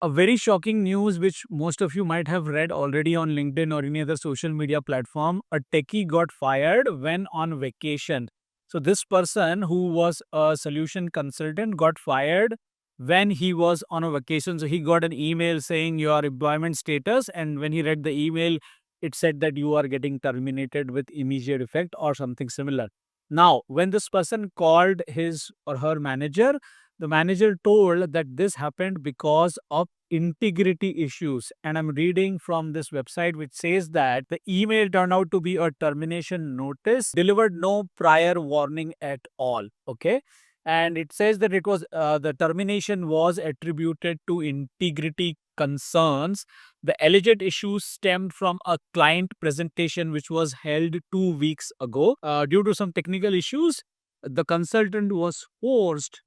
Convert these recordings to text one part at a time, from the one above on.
A very shocking news, which most of you might have read already on LinkedIn or any other social media platform. A techie got fired when on vacation. So, this person who was a solution consultant got fired when he was on a vacation. So, he got an email saying your employment status. And when he read the email, it said that you are getting terminated with immediate effect or something similar. Now, when this person called his or her manager, the manager told that this happened because of integrity issues. And I'm reading from this website which says that the email turned out to be a termination notice, delivered no prior warning at all. Okay. And it says that it was the termination was attributed to integrity concerns. The alleged issues stemmed from a client presentation which was held 2 weeks ago. Due to some technical issues, the consultant was forced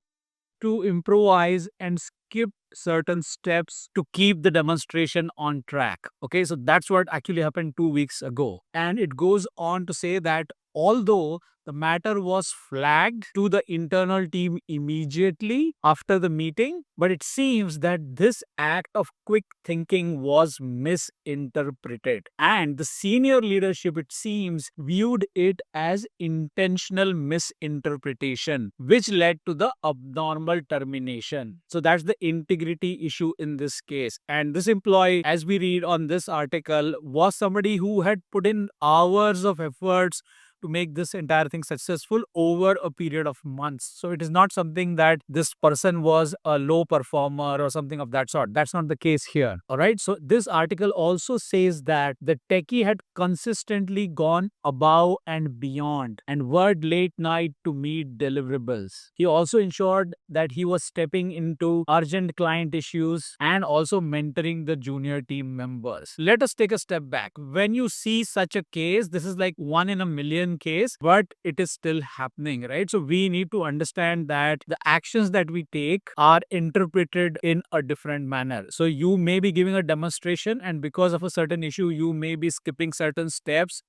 to improvise and skip certain steps to keep the demonstration on track. Okay, so that's what actually happened 2 weeks ago. And it goes on to say that although the matter was flagged to the internal team immediately after the meeting, but it seems that this act of quick thinking was misinterpreted. And the senior leadership, it seems, viewed it as intentional misinterpretation, which led to the abnormal termination. So that's the integrity issue in this case. And this employee, as we read on this article, was somebody who had put in hours of efforts to make this entire thing successful over a period of months. So it is not something that this person was a low performer or something of that sort. That's not the case here. All right. So this article also says that the techie had consistently gone above and beyond and worked late night to meet deliverables. He also ensured that he was stepping into urgent client issues and also mentoring the junior team members. Let us take a step back. When you see such a case, this is like 1 in a million case, but it is still happening, right? So we need to understand that the actions that we take are interpreted in a different manner. So you may be giving a demonstration, and because of a certain issue, you may be skipping certain steps,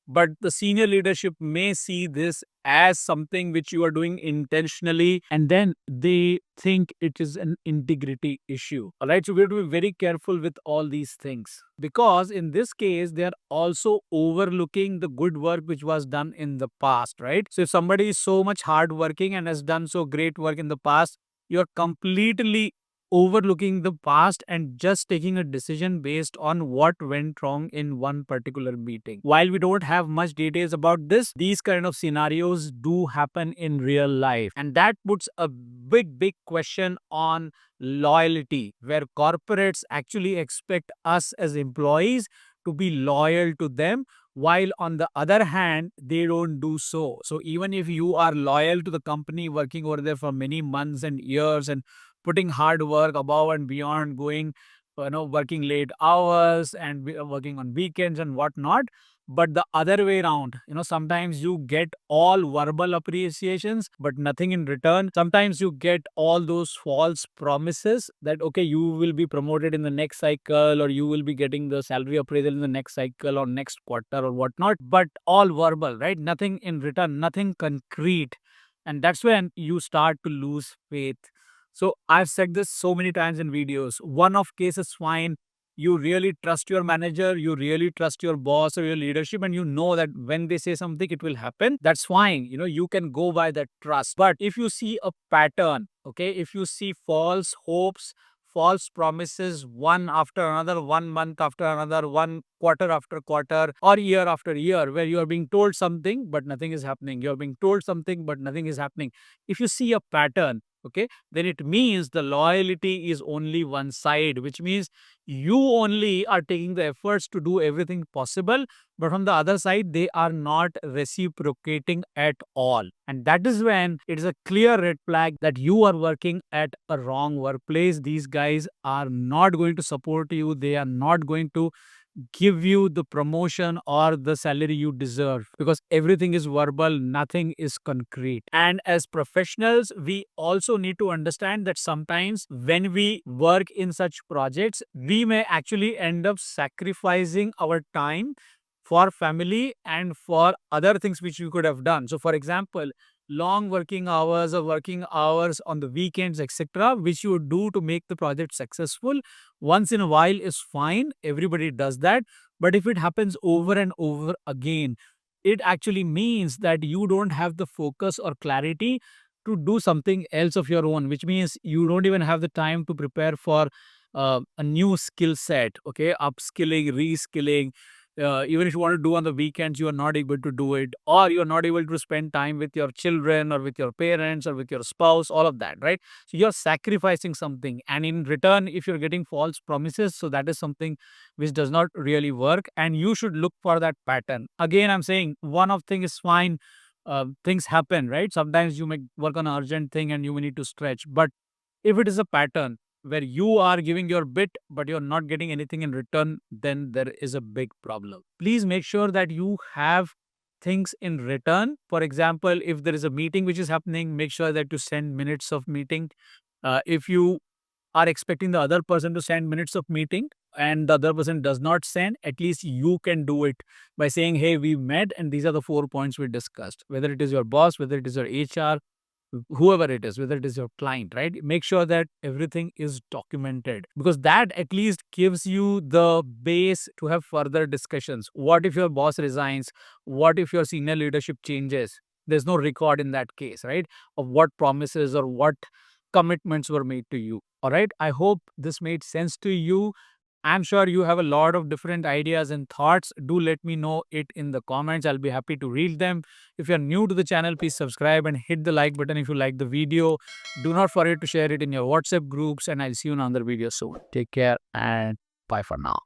but the senior leadership may see this as something which you are doing intentionally, and then they think it is an integrity issue. All right, so we have to be very careful with all these things, because in this case they are also overlooking the good work which was done in the past, right? So if somebody is so much hardworking and has done so great work in the past, you're completely overlooking the past and just taking a decision based on what went wrong in one particular meeting. While we don't have much details about this, these kind of scenarios do happen in real life, and that puts a big question on loyalty, where corporates actually expect us as employees to be loyal to them, while on the other hand they don't do so. So even if you are loyal to the company, working over there for many months and years and putting hard work above and beyond, going, working late hours and working on weekends and whatnot. But the other way around, sometimes you get all verbal appreciations, but nothing in return. Sometimes you get all those false promises that, okay, you will be promoted in the next cycle, or you will be getting the salary appraisal in the next cycle or next quarter or whatnot, but all verbal, right? Nothing in return, nothing concrete. And that's when you start to lose faith. So I've said this so many times in videos. One-off case is fine. You really trust your manager, you really trust your boss or your leadership, and you know that when they say something, it will happen. That's fine. You can go by that trust. But if you see a pattern, okay, if you see false hopes, false promises, one after another, 1 month after another, one quarter after quarter, or year after year, where you are being told something but nothing is happening, you're being told something but nothing is happening. If you see a pattern, okay, then it means the loyalty is only one side, which means you only are taking the efforts to do everything possible, but on the other side they are not reciprocating at all. And that is when it is a clear red flag that you are working at a wrong workplace. These guys are not going to support you, they are not going to give you the promotion or the salary you deserve, because everything is verbal, nothing is concrete. And as professionals, we also need to understand that sometimes when we work in such projects, we may actually end up sacrificing our time for family and for other things which we could have done. So for example, long working hours or working hours on the weekends, etc., which you would do to make the project successful. Once in a while is fine. Everybody does that. But if it happens over and over again, it actually means that you don't have the focus or clarity to do something else of your own, which means you don't even have the time to prepare for a new skill set, okay, upskilling, reskilling. Even if you want to do on the weekends, you are not able to do it, or you are not able to spend time with your children or with your parents or with your spouse, all of that, right? So you're sacrificing something, and in return, if you're getting false promises, so that is something which does not really work, and you should look for that pattern. Again, I'm saying one of thing is fine. Things happen, right? Sometimes you may work on an urgent thing and you may need to stretch, but if it is a pattern where you are giving your bit but you're not getting anything in return, then there is a big problem. Please make sure that you have things in return. For example, if there is a meeting which is happening, make sure that you send minutes of meeting. If you are expecting the other person to send minutes of meeting and the other person does not send, at least you can do it by saying, hey, we met and these are the 4 points we discussed. Whether it is your boss, whether it is your HR, whoever it is, whether it is your client, right? Make sure that everything is documented, because that at least gives you the base to have further discussions. What if your boss resigns? What if your senior leadership changes? There's no record in that case, right? Of what promises or what commitments were made to you. All right. I hope this made sense to you. I'm sure you have a lot of different ideas and thoughts. Do let me know it in the comments. I'll be happy to read them. If you're new to the channel, please subscribe and hit the like button if you like the video. Do not forget to share it in your WhatsApp groups, and I'll see you in another video soon. Take care and bye for now.